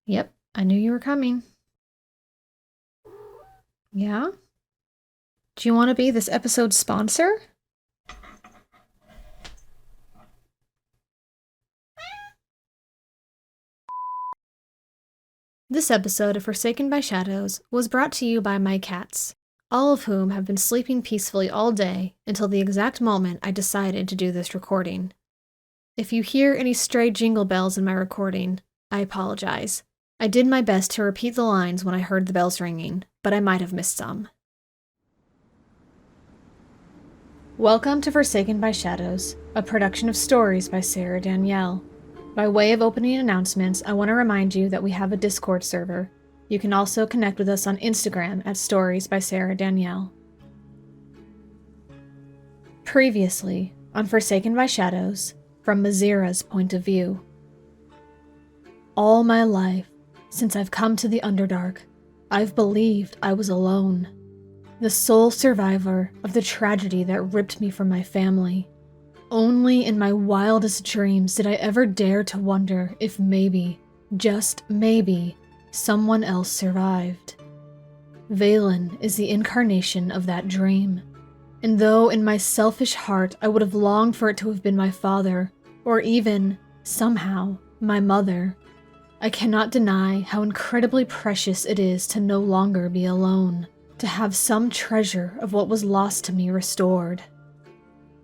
Yep, I knew you were coming. Yeah? Do you want to be this episode's sponsor? This episode of Forsaken by Shadows was brought to you by my cats, all of whom have been sleeping peacefully all day until the exact moment I decided to do this recording. If you hear any stray jingle bells in my recording, I apologize. I did my best to repeat the lines when I heard the bells ringing, but I might have missed some. Welcome to Forsaken by Shadows, a production of Stories by Sarah Danielle. By way of opening announcements, I want to remind you that we have a Discord server. You can also connect with us on Instagram at Stories by Sarah Danielle. Previously, on Forsaken by Shadows, from Mazira's point of view. All my life, since I've come to the Underdark, I've believed I was alone. The sole survivor of the tragedy that ripped me from my family. Only in my wildest dreams did I ever dare to wonder if maybe, just maybe, someone else survived. Valen is the incarnation of that dream. And though in my selfish heart I would have longed for it to have been my father, or even, somehow, my mother, I cannot deny how incredibly precious it is to no longer be alone, to have some treasure of what was lost to me restored.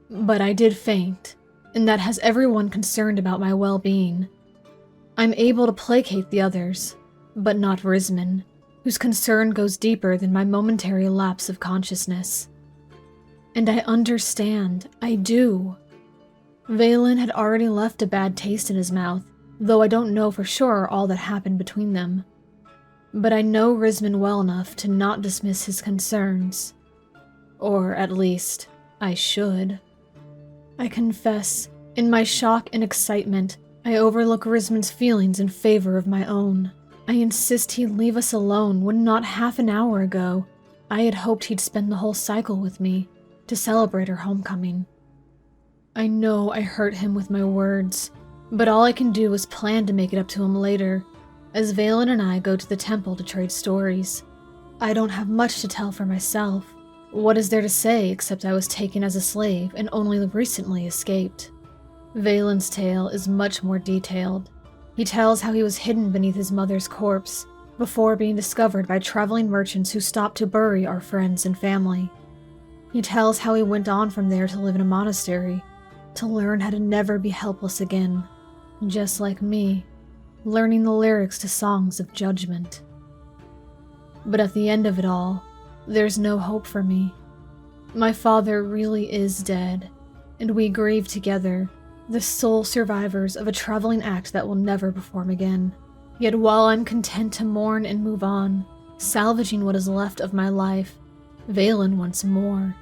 But I did faint, and that has everyone concerned about my well-being. I'm able to placate the others, but not Rismyn, whose concern goes deeper than my momentary lapse of consciousness. And I understand, I do. Valen had already left a bad taste in his mouth, though I don't know for sure all that happened between them. But I know Rismyn well enough to not dismiss his concerns. Or at least, I should. I confess, in my shock and excitement, I overlook Rismyn's feelings in favor of my own. I insist he'd leave us alone when not half an hour ago, I had hoped he'd spend the whole cycle with me, to celebrate our homecoming. I know I hurt him with my words, but all I can do is plan to make it up to him later, as Valen and I go to the temple to trade stories. I don't have much to tell for myself. What is there to say except I was taken as a slave and only recently escaped? Valen's tale is much more detailed. He tells how he was hidden beneath his mother's corpse, before being discovered by traveling merchants who stopped to bury our friends and family. He tells how he went on from there to live in a monastery, to learn how to never be helpless again, just like me, learning the lyrics to songs of judgment. But at the end of it all, there's no hope for me. My father really is dead, and we grieve together, the sole survivors of a traveling act that will never perform again. Yet while I'm content to mourn and move on, salvaging what is left of my life, Valen wants more.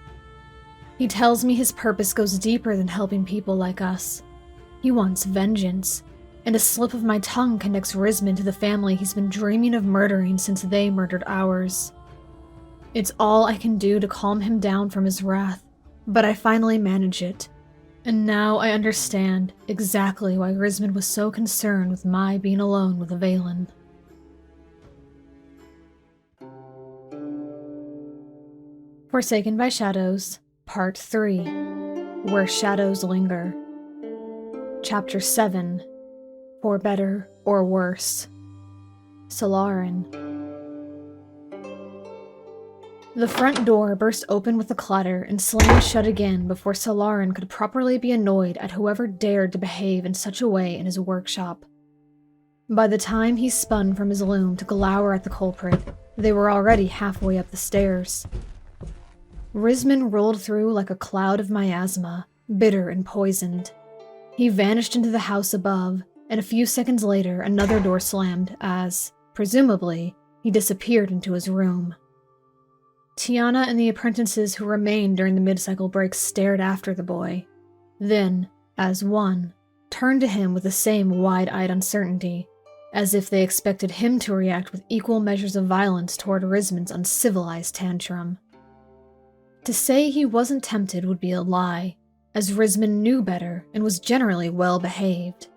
He tells me his purpose goes deeper than helping people like us. He wants vengeance, and a slip of my tongue connects Rismyn to the family he's been dreaming of murdering since they murdered ours. It's all I can do to calm him down from his wrath, but I finally manage it, and now I understand exactly why Rismyn was so concerned with my being alone with Valen. Forsaken by Shadows, Part 3, Where Shadows Linger. Chapter 7, For Better or Worse. Solaurin. The front door burst open with a clatter and slammed shut again before Solaurin could properly be annoyed at whoever dared to behave in such a way in his workshop. By the time he spun from his loom to glower at the culprit, they were already halfway up the stairs. Rismyn rolled through like a cloud of miasma, bitter and poisoned. He vanished into the house above, and a few seconds later another door slammed as, presumably, he disappeared into his room. Tiana and the apprentices who remained during the mid-cycle break stared after the boy, then, as one, turned to him with the same wide-eyed uncertainty, as if they expected him to react with equal measures of violence toward Rismyn's uncivilized tantrum. To say he wasn't tempted would be a lie, as Rismyn knew better and was generally well-behaved.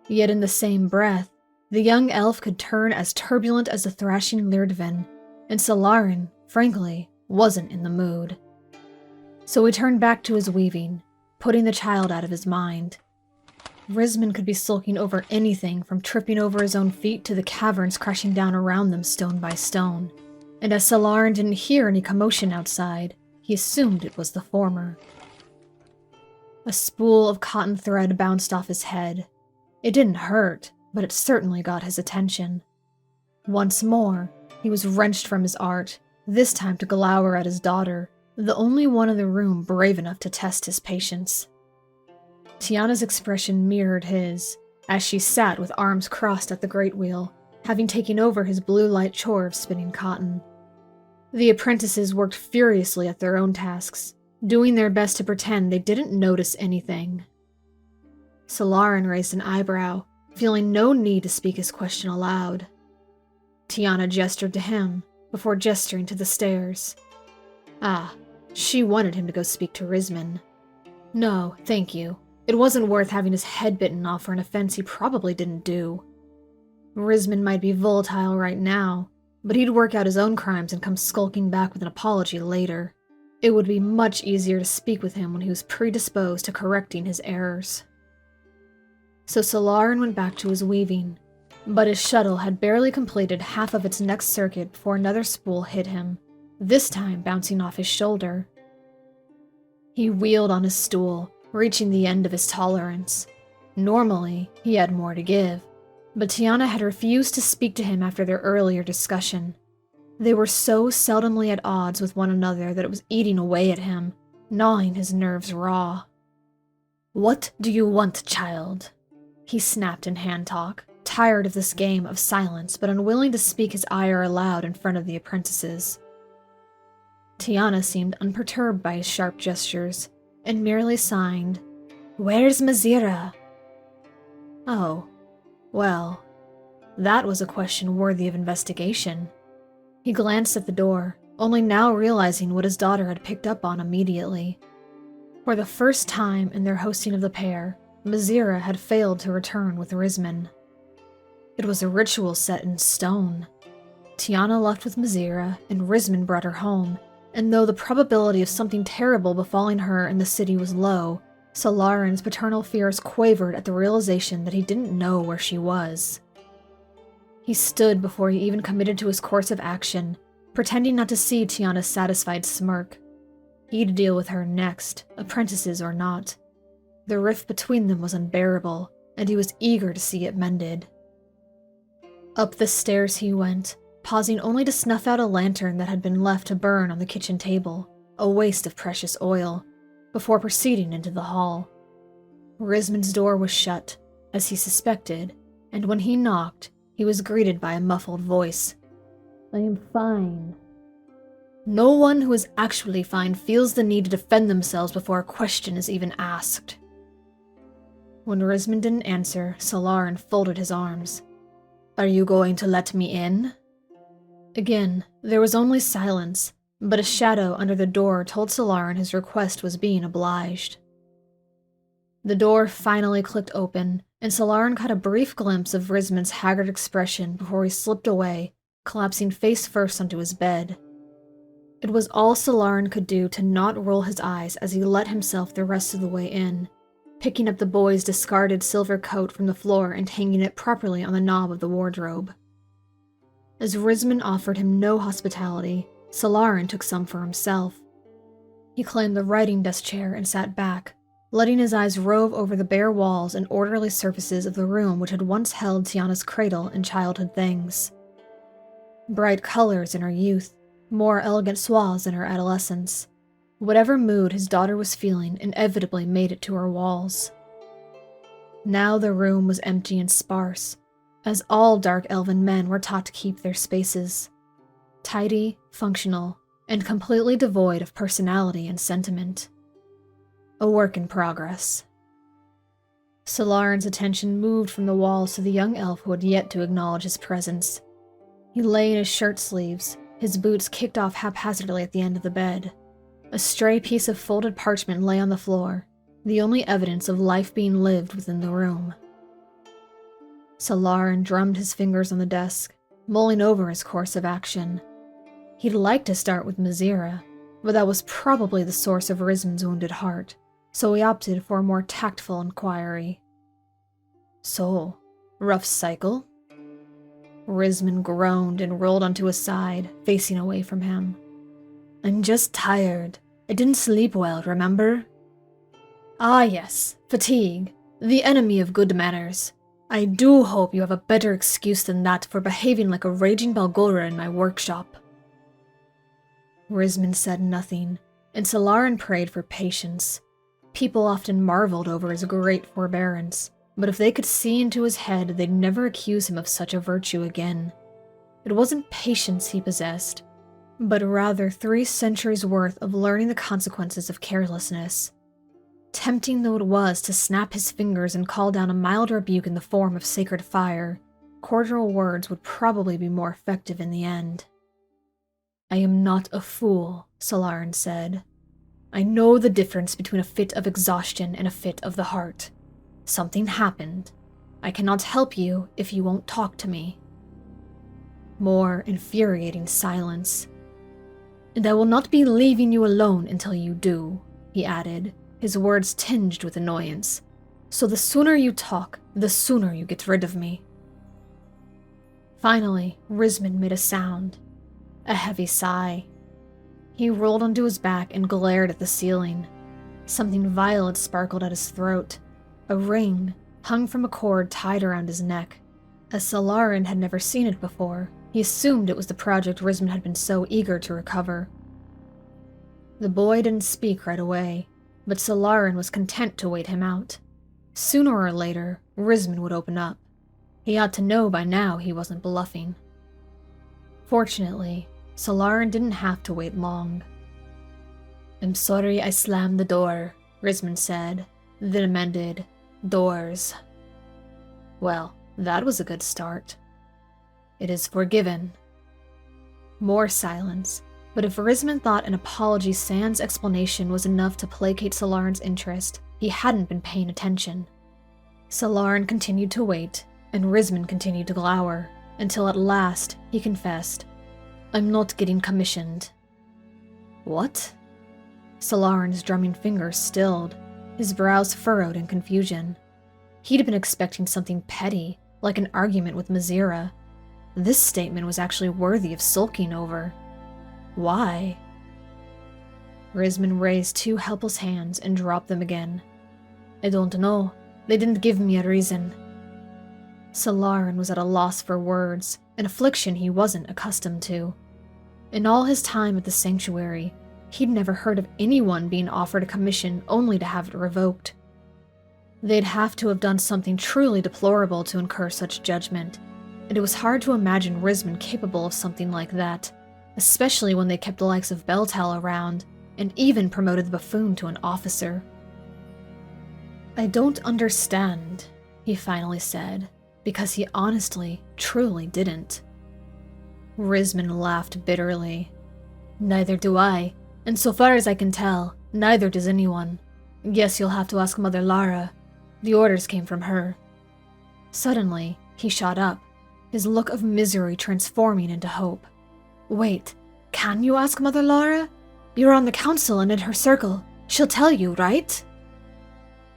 Yet in the same breath, The young elf could turn as turbulent as a thrashing Lyrtvin, and Solaurin, frankly, wasn't in the mood. So he turned back to his weaving, putting the child out of his mind. Rismyn could be sulking over anything from tripping over his own feet to the caverns crashing down around them stone by stone, and as Solaurin didn't hear any commotion outside, he assumed it was the former. A spool of cotton thread bounced off his head. It didn't hurt, but it certainly got his attention. Once more, he was wrenched from his art, this time to glower at his daughter, the only one in the room brave enough to test his patience. Tiana's expression mirrored his, as she sat with arms crossed at the great wheel, having taken over his blue light chore of spinning cotton. The apprentices worked furiously at their own tasks, doing their best to pretend they didn't notice anything. Solaurin raised an eyebrow, feeling no need to speak his question aloud. Tiana gestured to him, before gesturing to the stairs. Ah, she wanted him to go speak to Rismyn. No, thank you. It wasn't worth having his head bitten off for an offense he probably didn't do. Rismyn might be volatile right now, but he'd work out his own crimes and come skulking back with an apology later. It would be much easier to speak with him when he was predisposed to correcting his errors. So Solaurin went back to his weaving, but his shuttle had barely completed half of its next circuit before another spool hit him, this time bouncing off his shoulder. He wheeled on his stool, reaching the end of his tolerance. Normally, he had more to give, but Tiana had refused to speak to him after their earlier discussion. They were so seldomly at odds with one another that it was eating away at him, gnawing his nerves raw. "What do you want, child?" he snapped in hand talk, tired of this game of silence but unwilling to speak his ire aloud in front of the apprentices. Tiana seemed unperturbed by his sharp gestures, and merely signed, "Where's Mazira?" Oh, well, that was a question worthy of investigation. He glanced at the door, only now realizing what his daughter had picked up on immediately. For the first time in their hosting of the pair, Mazira had failed to return with Rismyn. It was a ritual set in stone. Tiana left with Mazira, and Rismyn brought her home, and though the probability of something terrible befalling her in the city was low, Solaurin's paternal fears quavered at the realization that he didn't know where she was. He stood before he even committed to his course of action, pretending not to see Tiana's satisfied smirk. He'd deal with her next, apprentices or not. The rift between them was unbearable, and he was eager to see it mended. Up the stairs he went, pausing only to snuff out a lantern that had been left to burn on the kitchen table, a waste of precious oil, before proceeding into the hall. Rismyn's door was shut, as he suspected, and when he knocked, he was greeted by a muffled voice. "I am fine." No one who is actually fine feels the need to defend themselves before a question is even asked. When Rismyn didn't answer, Solaurin folded his arms. "Are you going to let me in?" Again, there was only silence, but a shadow under the door told Solaurin his request was being obliged. The door finally clicked open, and Solaurin caught a brief glimpse of Rismyn's haggard expression before he slipped away, collapsing face first onto his bed. It was all Solaurin could do to not roll his eyes as he let himself the rest of the way in, picking up the boy's discarded silver coat from the floor and hanging it properly on the knob of the wardrobe. As Rismyn offered him no hospitality, Solaurin took some for himself. He claimed the writing desk chair and sat back, letting his eyes rove over the bare walls and orderly surfaces of the room which had once held Tiana's cradle and childhood things. Bright colors in her youth, more elegant swaths in her adolescence. Whatever mood his daughter was feeling inevitably made it to her walls. Now the room was empty and sparse, as all dark elven men were taught to keep their spaces. Tidy, functional, and completely devoid of personality and sentiment. A work in progress. Solaurin's attention moved from the walls to the young elf who had yet to acknowledge his presence. He lay in his shirt sleeves, his boots kicked off haphazardly at the end of the bed. A stray piece of folded parchment lay on the floor, the only evidence of life being lived within the room. Solaurin drummed his fingers on the desk, mulling over his course of action. He'd like to start with Mizira, but that was probably the source of Rismyn's wounded heart, so he opted for a more tactful inquiry. So, rough cycle? Rismyn groaned and rolled onto his side, facing away from him. I'm just tired. I didn't sleep well, remember? Ah yes, fatigue, the enemy of good manners. I do hope you have a better excuse than that for behaving like a raging Balgora in my workshop. Rismyn said nothing, and Solaurin prayed for patience. People often marveled over his great forbearance, but if they could see into his head, they'd never accuse him of such a virtue again. It wasn't patience he possessed, but rather 3 centuries' worth of learning the consequences of carelessness. Tempting though it was to snap his fingers and call down a mild rebuke in the form of sacred fire, cordial words would probably be more effective in the end. I am not a fool, Solaurin said. I know the difference between a fit of exhaustion and a fit of the heart. Something happened. I cannot help you if you won't talk to me. More infuriating silence. And I will not be leaving you alone until you do, he added, his words tinged with annoyance. So the sooner you talk, the sooner you get rid of me. Finally, Rismyn made a sound. A heavy sigh. He rolled onto his back and glared at the ceiling. Something violet sparkled at his throat. A ring hung from a cord tied around his neck. As Solaurin had never seen it before, he assumed it was the project Rismyn had been so eager to recover. The boy didn't speak right away, but Solaurin was content to wait him out. Sooner or later, Rismyn would open up. He ought to know by now he wasn't bluffing. Fortunately, Solaurin didn't have to wait long. I'm sorry I slammed the door, Rismyn said, then amended, doors. Well, that was a good start. It is forgiven. More silence, but if Rismyn thought an apology sans explanation was enough to placate Solaurin's interest, he hadn't been paying attention. Solaurin continued to wait, and Rismyn continued to glower, until at last he confessed, I'm not getting commissioned. What? Solaurin's drumming fingers stilled, his brows furrowed in confusion. He'd been expecting something petty, like an argument with Mizira. This statement was actually worthy of sulking over. Why? Rismyn raised 2 helpless hands and dropped them again. I don't know. They didn't give me a reason. Solaurin was at a loss for words, an affliction he wasn't accustomed to. In all his time at the sanctuary, he'd never heard of anyone being offered a commission only to have it revoked. They'd have to have done something truly deplorable to incur such judgment, and it was hard to imagine Rismyn capable of something like that, especially when they kept the likes of Beltal around, and even promoted the buffoon to an officer. I don't understand, he finally said, because he honestly, truly didn't. Rismyn laughed bitterly. Neither do I, and so far as I can tell, neither does anyone. Guess you'll have to ask Mother Lara. The orders came from her. Suddenly, he shot up, his look of misery transforming into hope. Wait, can you ask Mother Lara? You're on the council and in her circle. She'll tell you, right?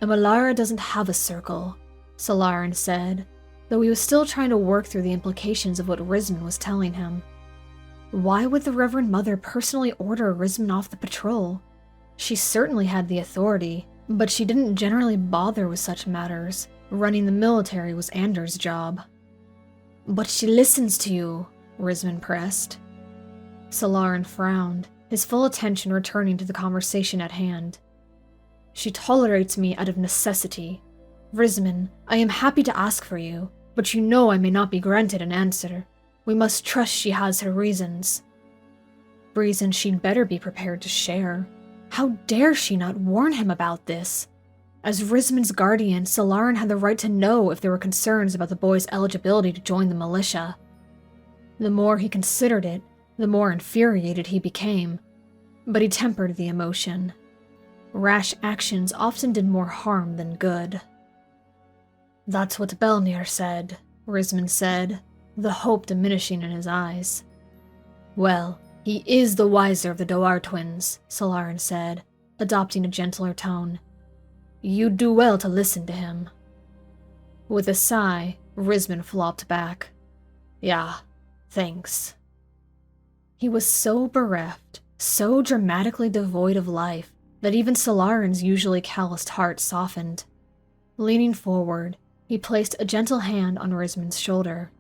Lara doesn't have a circle, Solaurin said, though he was still trying to work through the implications of what Rismyn was telling him. Why would the Reverend Mother personally order Rismyn off the patrol? She certainly had the authority, but she didn't generally bother with such matters. Running the military was Anders' job. But she listens to you, Rismyn pressed. Solaurin frowned, his full attention returning to the conversation at hand. She tolerates me out of necessity. Rismyn, I am happy to ask for you, but you know I may not be granted an answer. We must trust she has her reasons. Reasons she'd better be prepared to share. How dare she not warn him about this? As Rismyn's guardian, Solaurin had the right to know if there were concerns about the boy's eligibility to join the militia. The more he considered it, the more infuriated he became. But he tempered the emotion. Rash actions often did more harm than good. That's what Belnir said, Rismyn said, the hope diminishing in his eyes. Well, he is the wiser of the Doar twins, Solaurin said, adopting a gentler tone. You'd do well to listen to him. With a sigh, Rismyn flopped back. Yeah, thanks. He was so bereft, so dramatically devoid of life, that even Solaurin's usually calloused heart softened. Leaning forward, he placed a gentle hand on Rismyn's shoulder.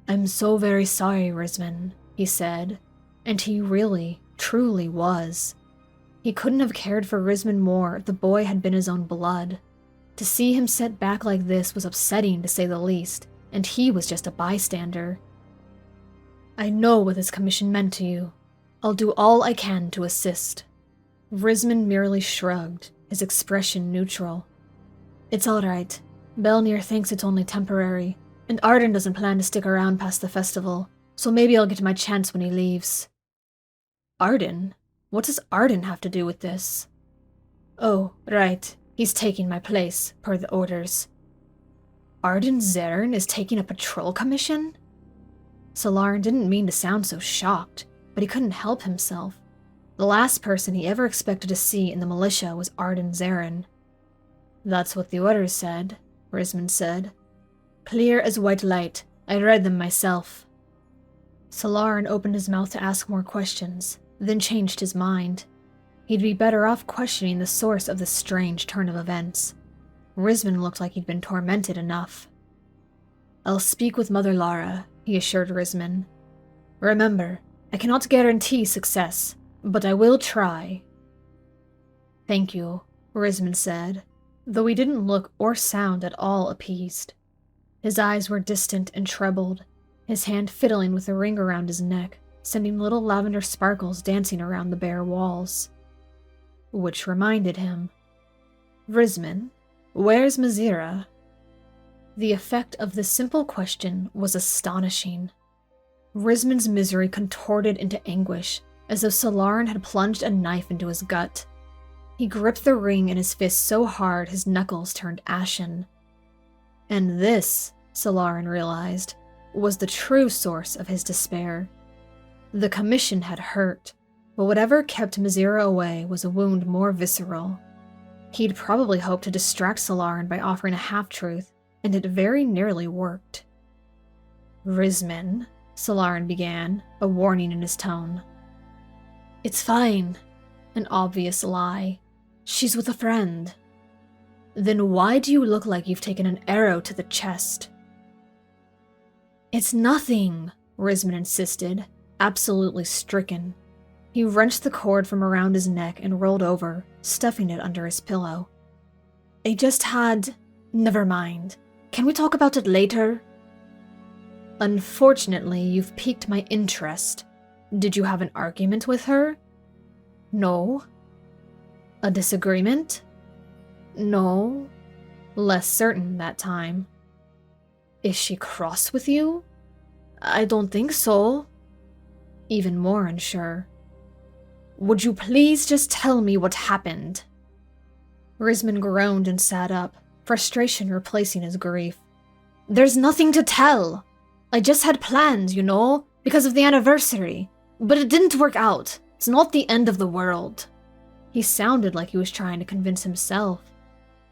I'm so very sorry, Rismyn, he said, and he really, truly was. He couldn't have cared for Rismyn more if the boy had been his own blood. To see him set back like this was upsetting, to say the least, and he was just a bystander. I know what this commission meant to you. I'll do all I can to assist. Rismyn merely shrugged, his expression neutral. It's all right. Belnir thinks it's only temporary, and Arden doesn't plan to stick around past the festival, so maybe I'll get my chance when he leaves. Arden? What does Arden have to do with this? Oh, right. He's taking my place, per the orders. Arden Zern is taking a patrol commission? Solaurin didn't mean to sound so shocked, but he couldn't help himself. The last person he ever expected to see in the militia was Arden Zeren. That's what the orders said, Rismyn said. Clear as white light. I read them myself. Solaurin opened his mouth to ask more questions, then changed his mind. He'd be better off questioning the source of this strange turn of events. Rismyn looked like he'd been tormented enough. I'll speak with Mother Lara, he assured Rismyn. Remember, I cannot guarantee success, but I will try. Thank you, Rismyn said, though he didn't look or sound at all appeased. His eyes were distant and troubled, his hand fiddling with the ring around his neck, sending little lavender sparkles dancing around the bare walls. Which reminded him. Rismyn, where's Mazira? The effect of this simple question was astonishing. Rismyn's misery contorted into anguish, as though Solaurin had plunged a knife into his gut. He gripped the ring in his fist so hard his knuckles turned ashen. And this, Solaurin realized, was the true source of his despair. The commission had hurt, but whatever kept Mazira away was a wound more visceral. He'd probably hoped to distract Solaurin by offering a half-truth, and it very nearly worked. Rismyn, Solaurin began, a warning in his tone. It's fine. An obvious lie. She's with a friend. Then why do you look like you've taken an arrow to the chest? It's nothing, Rismyn insisted, absolutely stricken. He wrenched the cord from around his neck and rolled over, stuffing it under his pillow. I just had... Never mind. Can we talk about it later? Unfortunately, you've piqued my interest. Did you have an argument with her? No. A disagreement? No. Less certain that time. Is she cross with you? I don't think so. Even more unsure. Would you please just tell me what happened? Rismyn groaned and sat up, frustration replacing his grief. There's nothing to tell. I just had plans, you know, because of the anniversary. But it didn't work out. It's not the end of the world. He sounded like he was trying to convince himself.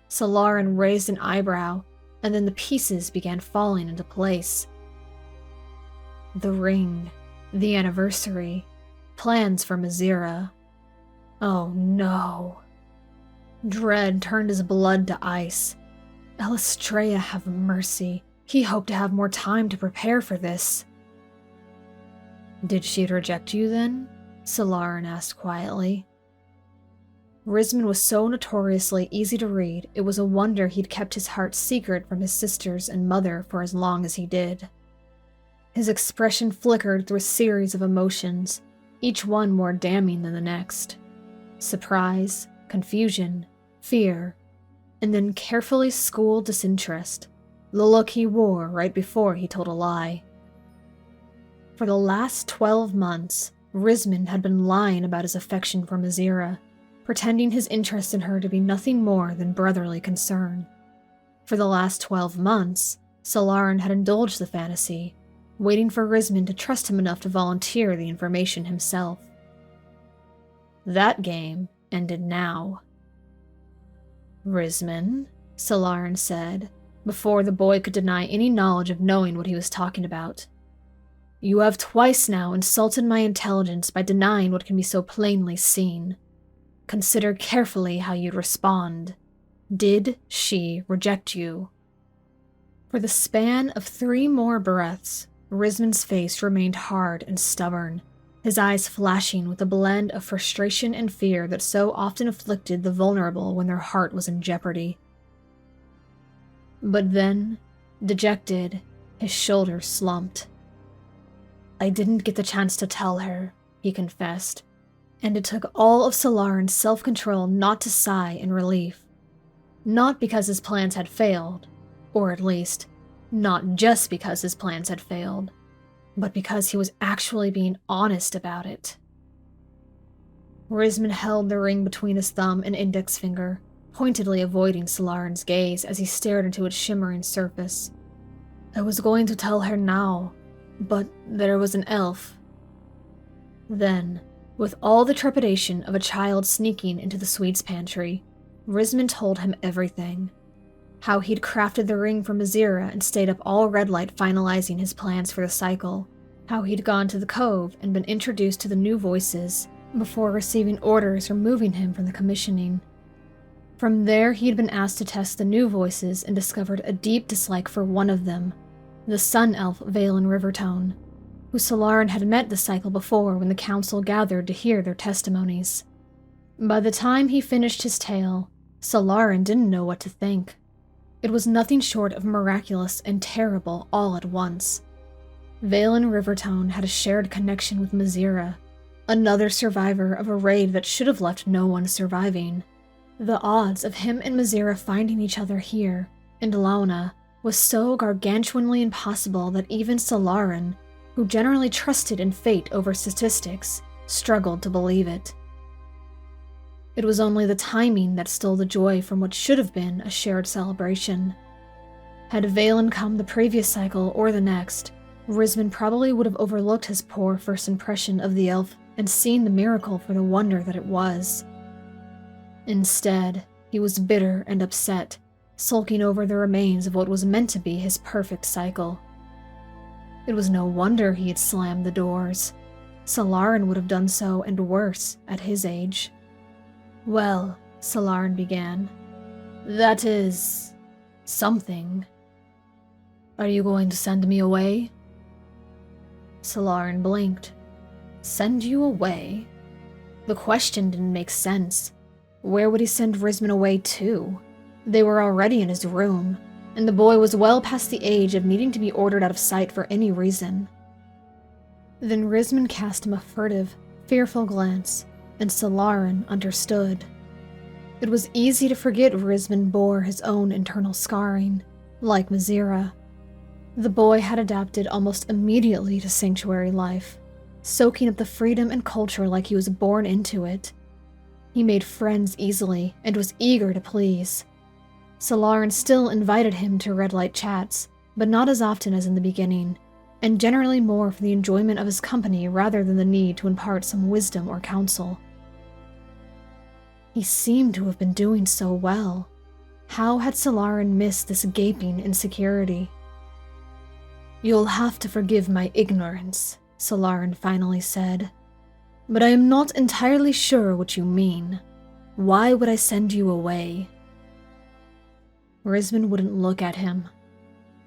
Solaurin raised an eyebrow, and then the pieces began falling into place. The ring, the anniversary, plans for Mazira. Oh no. Dread turned his blood to ice. Elistrea have mercy. He hoped to have more time to prepare for this. Did she reject you then? Solaurin asked quietly. Rismyn was so notoriously easy to read, it was a wonder he'd kept his heart secret from his sisters and mother for as long as he did. His expression flickered through a series of emotions, each one more damning than the next. Surprise, confusion, fear, and then carefully schooled disinterest, the look he wore right before he told a lie. For the last 12 months, Rismyn had been lying about his affection for Mazira, pretending his interest in her to be nothing more than brotherly concern. For the last 12 months, Solaurin had indulged the fantasy, waiting for Rismyn to trust him enough to volunteer the information himself. That game ended now. "Rismyn," Solaurin said, before the boy could deny any knowledge of knowing what he was talking about. "You have twice now insulted my intelligence by denying what can be so plainly seen. Consider carefully how you'd respond. Did she reject you?" For the span of 3 more breaths, Rismyn's face remained hard and stubborn, his eyes flashing with a blend of frustration and fear that so often afflicted the vulnerable when their heart was in jeopardy. But then, dejected, his shoulders slumped. "I didn't get the chance to tell her," he confessed, and it took all of Solaurin's self-control not to sigh in relief. Not because his plans had failed, or at least, not just because his plans had failed, but because he was actually being honest about it. Rismyn held the ring between his thumb and index finger, pointedly avoiding Solaurin's gaze as he stared into its shimmering surface. "I was going to tell her now, but there was an elf." Then, with all the trepidation of a child sneaking into the sweets pantry, Rismyn told him everything. How he'd crafted the ring for Mazira and stayed up all red light finalizing his plans for the cycle. How he'd gone to the cove and been introduced to the new voices before receiving orders removing him from the commissioning. From there, he'd been asked to test the new voices and discovered a deep dislike for one of them, the sun elf Valen Rivertone, who Solaurin had met the cycle before when the council gathered to hear their testimonies. By the time he finished his tale, Solaurin didn't know what to think. It was nothing short of miraculous and terrible all at once. Valen Rivertone had a shared connection with Mazira, another survivor of a raid that should have left no one surviving. The odds of him and Mazira finding each other here, in Launa, was so gargantuanly impossible that even Solaurin, who generally trusted in fate over statistics, struggled to believe it. It was only the timing that stole the joy from what should have been a shared celebration. Had Valen come the previous cycle or the next, Rismyn probably would have overlooked his poor first impression of the elf and seen the miracle for the wonder that it was. Instead, he was bitter and upset, sulking over the remains of what was meant to be his perfect cycle. It was no wonder he had slammed the doors. Solaurin would have done so and worse at his age. "Well," Solaurin began, "that is... something. Are you going to send me away?" Solaurin blinked. Send you away? The question didn't make sense. Where would he send Rismyn away to? They were already in his room, and the boy was well past the age of needing to be ordered out of sight for any reason. Then Rismyn cast him a furtive, fearful glance, and Solaurin understood. It was easy to forget Rismyn bore his own internal scarring, like Mazira. The boy had adapted almost immediately to sanctuary life, soaking up the freedom and culture like he was born into it. He made friends easily and was eager to please. Solaurin still invited him to red light chats, but not as often as in the beginning, and generally more for the enjoyment of his company rather than the need to impart some wisdom or counsel. He seemed to have been doing so well. How had Solaurin missed this gaping insecurity? "You'll have to forgive my ignorance," Solaurin finally said. "But I am not entirely sure what you mean. Why would I send you away?" Rismyn wouldn't look at him.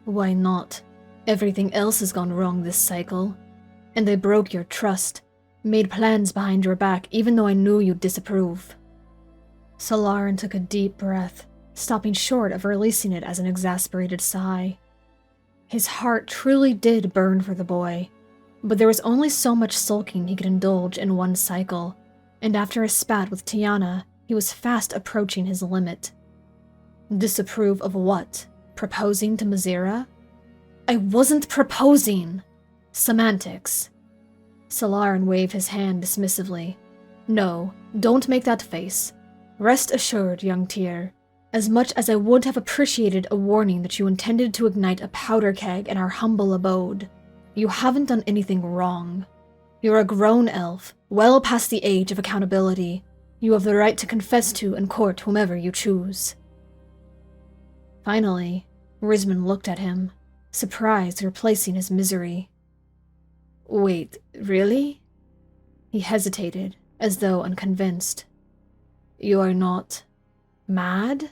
"Why not? Everything else has gone wrong this cycle. And they broke your trust, made plans behind your back even though I knew you'd disapprove." Solaurin took a deep breath, stopping short of releasing it as an exasperated sigh. His heart truly did burn for the boy, but there was only so much sulking he could indulge in one cycle, and after a spat with Tiana, he was fast approaching his limit. Disapprove of what? Proposing to Mazira? "I wasn't proposing!" Semantics. Solaurin waved his hand dismissively. "No, don't make that face. Rest assured, young Tyr. As much as I would have appreciated a warning that you intended to ignite a powder keg in our humble abode, you haven't done anything wrong. You're a grown elf, well past the age of accountability. You have the right to confess to and court whomever you choose. Finally, Rismyn looked at him, surprised replacing his misery. Wait, really? He hesitated, as though unconvinced. You are not mad?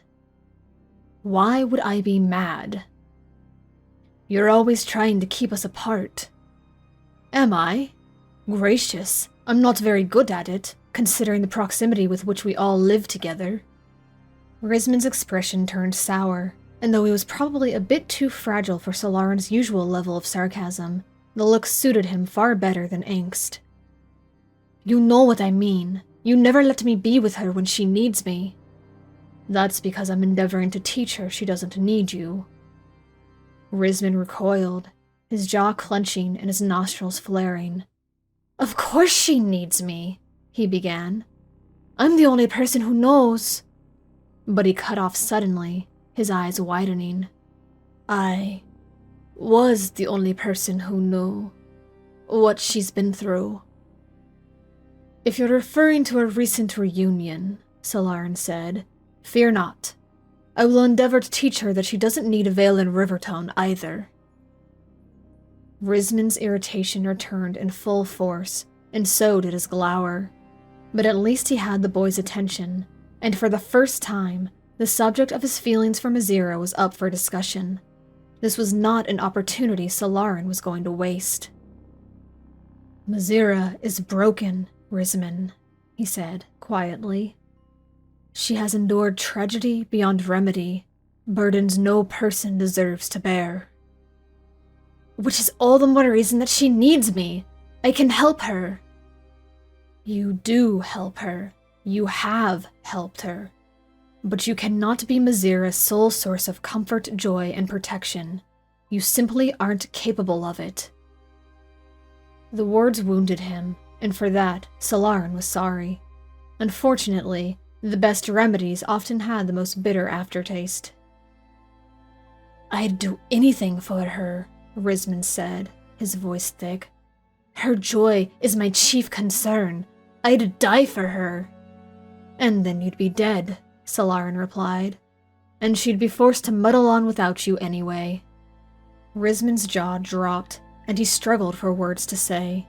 Why would I be mad? You're always trying to keep us apart. Am I? Gracious, I'm not very good at it, considering the proximity with which we all live together. Rismyn's expression turned sour, and though he was probably a bit too fragile for Solaurin's usual level of sarcasm, the look suited him far better than angst. You know what I mean. You never let me be with her when she needs me. That's because I'm endeavoring to teach her she doesn't need you. Rismyn recoiled, his jaw clenching and his nostrils flaring. Of course she needs me, he began. I'm the only person who knows. But he cut off suddenly, his eyes widening. I was the only person who knew what she's been through. If you're referring to a recent reunion, Solaurin said, fear not. I will endeavor to teach her that she doesn't need a veil in Rivertone either. Rismyn's irritation returned in full force, and so did his glower. But at least he had the boy's attention, and for the first time, the subject of his feelings for Mazira was up for discussion. This was not an opportunity Solaurin was going to waste. Mazira is broken, Rismyn, he said quietly. She has endured tragedy beyond remedy, burdens no person deserves to bear. Which is all the more reason that she needs me. I can help her. You do help her. You have helped her. But you cannot be Mazira's sole source of comfort, joy, and protection. You simply aren't capable of it. The words wounded him, and for that, Solaurin was sorry. Unfortunately, the best remedies often had the most bitter aftertaste. I'd do anything for her, Rismyn said, his voice thick. Her joy is my chief concern. I'd die for her. And then you'd be dead, Solaurin replied. And she'd be forced to muddle on without you anyway. Rismyn's jaw dropped, and he struggled for words to say.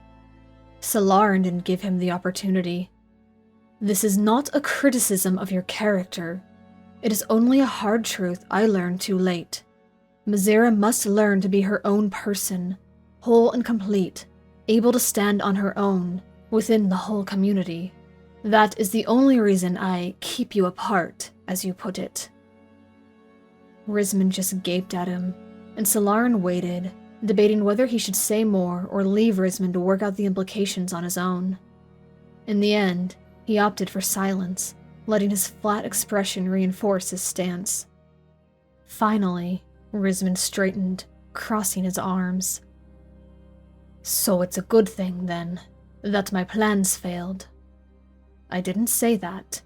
Solaurin didn't give him the opportunity. This is not a criticism of your character. It is only a hard truth I learned too late. Mazira must learn to be her own person, whole and complete, able to stand on her own, within the whole community. That is the only reason I keep you apart, as you put it. Rismyn just gaped at him, and Solaurin waited, debating whether he should say more or leave Rismyn to work out the implications on his own. In the end, he opted for silence, letting his flat expression reinforce his stance. Finally, Rismyn straightened, crossing his arms. So it's a good thing, then, that my plans failed. I didn't say that,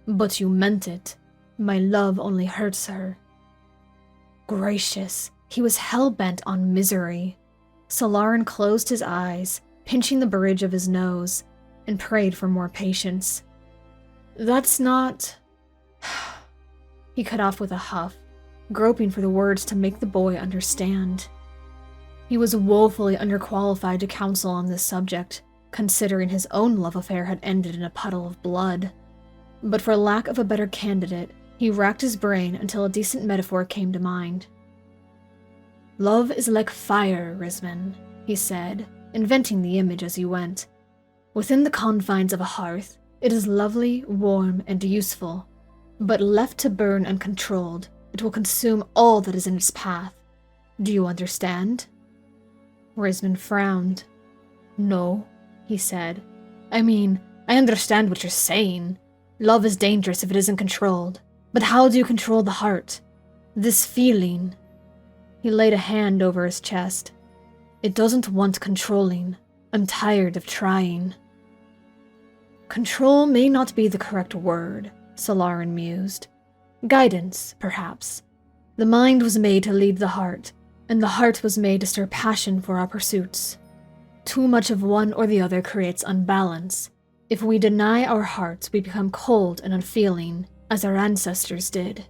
but you meant it. My love only hurts her. Gracious, he was hell-bent on misery. Solaurin closed his eyes, pinching the bridge of his nose, and prayed for more patience. That's not... He cut off with a huff, groping for the words to make the boy understand. He was woefully underqualified to counsel on this subject, considering his own love affair had ended in a puddle of blood. But for lack of a better candidate, he racked his brain until a decent metaphor came to mind. Love is like fire, Rismyn, he said, inventing the image as he went. Within the confines of a hearth, it is lovely, warm, and useful, but left to burn uncontrolled, it will consume all that is in its path. Do you understand? Rismyn frowned. No, he said. I mean, I understand what you're saying. Love is dangerous if it isn't controlled. But how do you control the heart? This feeling. He laid a hand over his chest. It doesn't want controlling. I'm tired of trying. Control may not be the correct word, Solaurin mused. Guidance, perhaps. The mind was made to lead the heart, and the heart was made to stir passion for our pursuits. Too much of one or the other creates unbalance. If we deny our hearts, we become cold and unfeeling, as our ancestors did.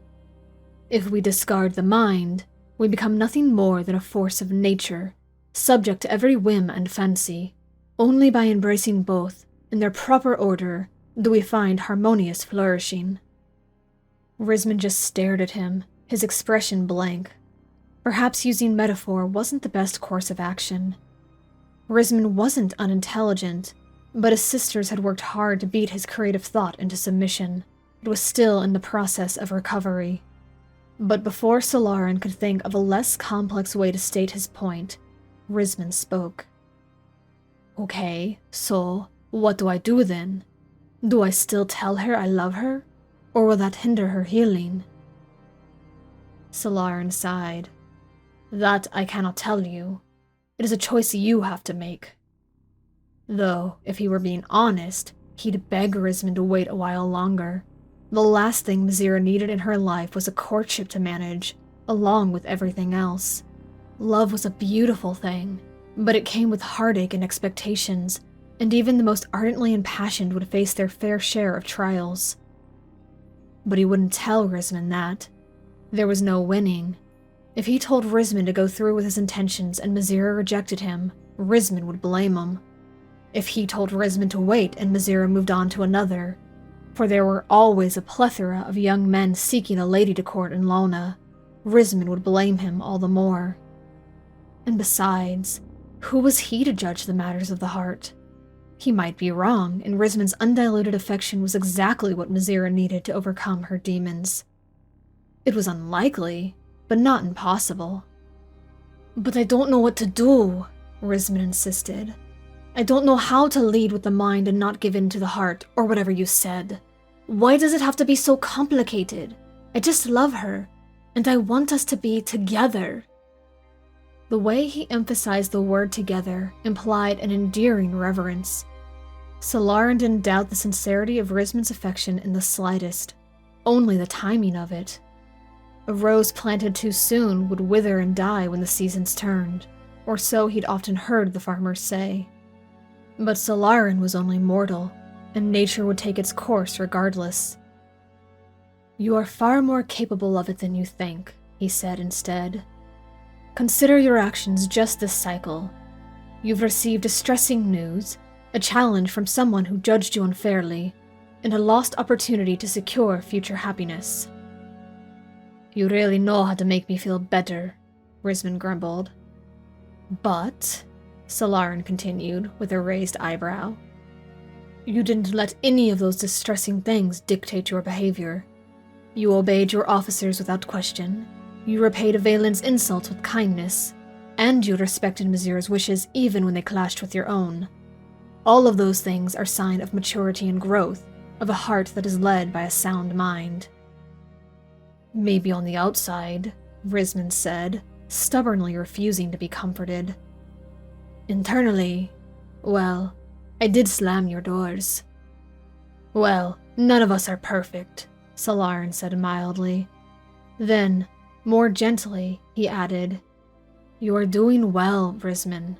If we discard the mind, we become nothing more than a force of nature, subject to every whim and fancy. Only by embracing both, in their proper order, do we find harmonious flourishing. Rismyn just stared at him, his expression blank. Perhaps using metaphor wasn't the best course of action. Rismyn wasn't unintelligent, but his sisters had worked hard to beat his creative thought into submission. It was still in the process of recovery. But before Solaurin could think of a less complex way to state his point, Rismyn spoke. Okay, so what do I do then? Do I still tell her I love her? Or will that hinder her healing? Solaurin sighed. That I cannot tell you. It is a choice you have to make. Though, if he were being honest, he'd beg Rismyn to wait a while longer. The last thing Mizira needed in her life was a courtship to manage, along with everything else. Love was a beautiful thing, but it came with heartache and expectations, and even the most ardently impassioned would face their fair share of trials. But he wouldn't tell Rismyn that. There was no winning. If he told Rismyn to go through with his intentions and Mizira rejected him, Rismyn would blame him. If he told Rismyn to wait and Mizira moved on to another, for there were always a plethora of young men seeking a lady to court in Lona, Rismyn would blame him all the more. And besides, who was he to judge the matters of the heart? He might be wrong, and Rismyn's undiluted affection was exactly what Mizira needed to overcome her demons. It was unlikely, but not impossible. But I don't know what to do, Rismyn insisted. I don't know how to lead with the mind and not give in to the heart, or whatever you said. Why does it have to be so complicated? I just love her, and I want us to be together. The way he emphasized the word together implied an endearing reverence. Solaurin didn't doubt the sincerity of Rismyn's affection in the slightest, only the timing of it. A rose planted too soon would wither and die when the seasons turned, or so he'd often heard the farmers say. But Solaurin was only mortal, and nature would take its course regardless. You are far more capable of it than you think, he said instead. Consider your actions just this cycle. You've received distressing news, a challenge from someone who judged you unfairly, and a lost opportunity to secure future happiness. You really know how to make me feel better, Rismyn grumbled. But, Solaurin continued with a raised eyebrow, you didn't let any of those distressing things dictate your behavior. You obeyed your officers without question. You repaid Avalin's insults with kindness, and you respected Mizira's wishes even when they clashed with your own. All of those things are sign of maturity and growth, of a heart that is led by a sound mind. Maybe on the outside, Rismyn said, stubbornly refusing to be comforted. Internally, well, I did slam your doors. Well, none of us are perfect, Solaurin said mildly. Then, more gently, he added, You are doing well, Rismyn.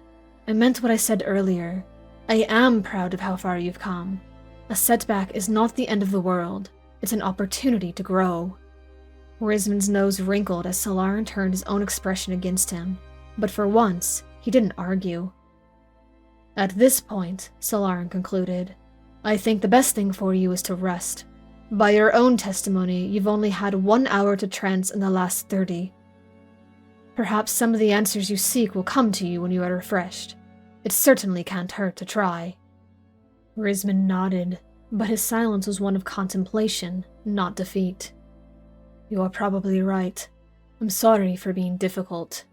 I meant what I said earlier. I am proud of how far you've come. A setback is not the end of the world. It's an opportunity to grow. Rismyn's nose wrinkled as Solaurin turned his own expression against him, but for once, he didn't argue. At this point, Solaurin concluded, I think the best thing for you is to rest. By your own testimony, you've only had 1 hour to trance in the last 30. Perhaps some of the answers you seek will come to you when you are refreshed. It certainly can't hurt to try. Rismyn nodded, but his silence was one of contemplation, not defeat. You are probably right. I'm sorry for being difficult.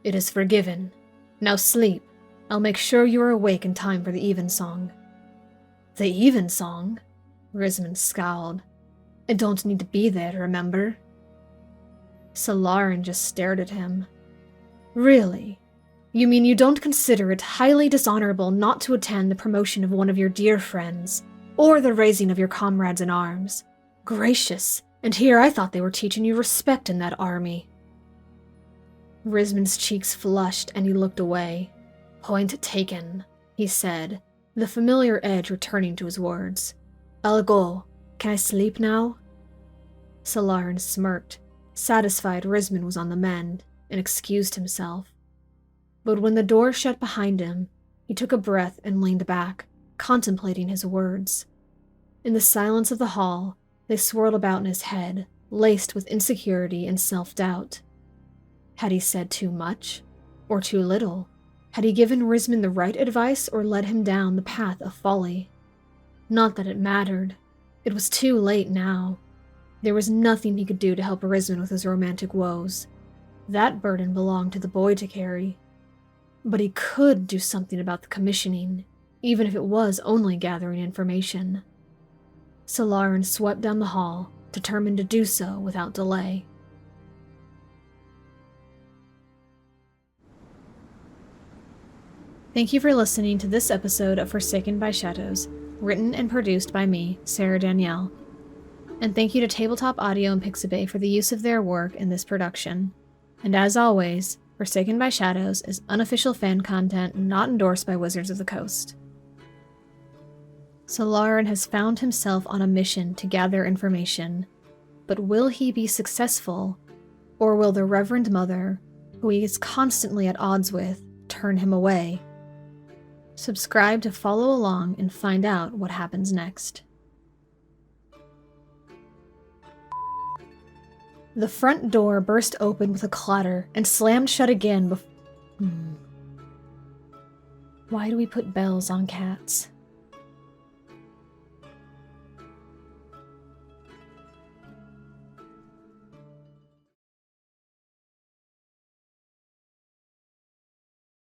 It is forgiven. Now sleep. I'll make sure you are awake in time for the evensong. The evensong? Rismyn scowled. I don't need to be there, remember? Solaurin just stared at him. Really? You mean you don't consider it highly dishonorable not to attend the promotion of one of your dear friends, or the raising of your comrades in arms? Gracious, And here I thought they were teaching you respect in that army." Rismyn's cheeks flushed and he looked away. "Point taken," he said, the familiar edge returning to his words. "I'll go. Can I sleep now?" Solaurin smirked, satisfied Rismyn was on the mend, and excused himself. But when the door shut behind him, he took a breath and leaned back, contemplating his words. In the silence of the hall, they swirled about in his head, laced with insecurity and self-doubt. Had he said too much? Or too little? Had he given Rismyn the right advice or led him down the path of folly? Not that it mattered. It was too late now. There was nothing he could do to help Rismyn with his romantic woes. That burden belonged to the boy to carry. But he could do something about the commissioning, even if it was only gathering information. Solaurin swept down the hall, determined to do so without delay. Thank you for listening to this episode of Forsaken by Shadows, written and produced by me, Sarah Danielle. And thank you to Tabletop Audio and Pixabay for the use of their work in this production. And as always, Forsaken by Shadows is unofficial fan content not endorsed by Wizards of the Coast. Solaurin has found himself on a mission to gather information, but will he be successful, or will the Reverend Mother, who he is constantly at odds with, turn him away? Subscribe to follow along and find out what happens next. The front door burst open with a clatter and slammed shut again before... Why do we put bells on cats?